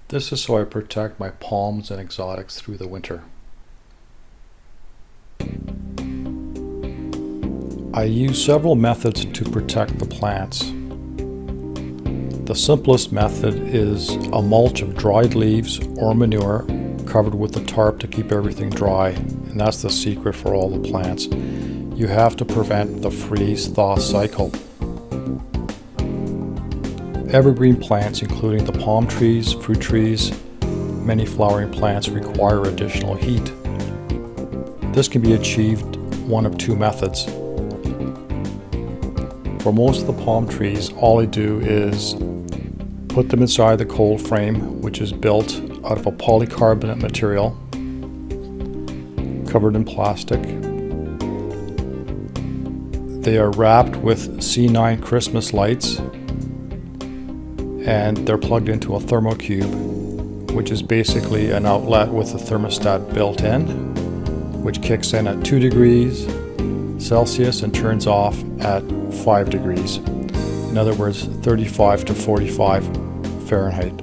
This is so I protect my palms and exotics through the winter. I use several methods to protect the plants. The simplest method is a mulch of dried leaves or manure covered with a tarp to keep everything dry, and that's the secret for all the plants. You have to prevent the freeze-thaw cycle. Evergreen plants, including the palm trees, fruit trees, many flowering plants, require additional heat. This can be achieved one of two methods. For most of the palm trees, all I do is put them inside the cold frame, which is built out of a polycarbonate material covered in plastic. They are wrapped with C9 Christmas lights, and they're plugged into a thermocube, which is basically an outlet with a thermostat built in, which kicks in at 2 degrees Celsius and turns off at 5 degrees. In other words, 35 to 45 Fahrenheit.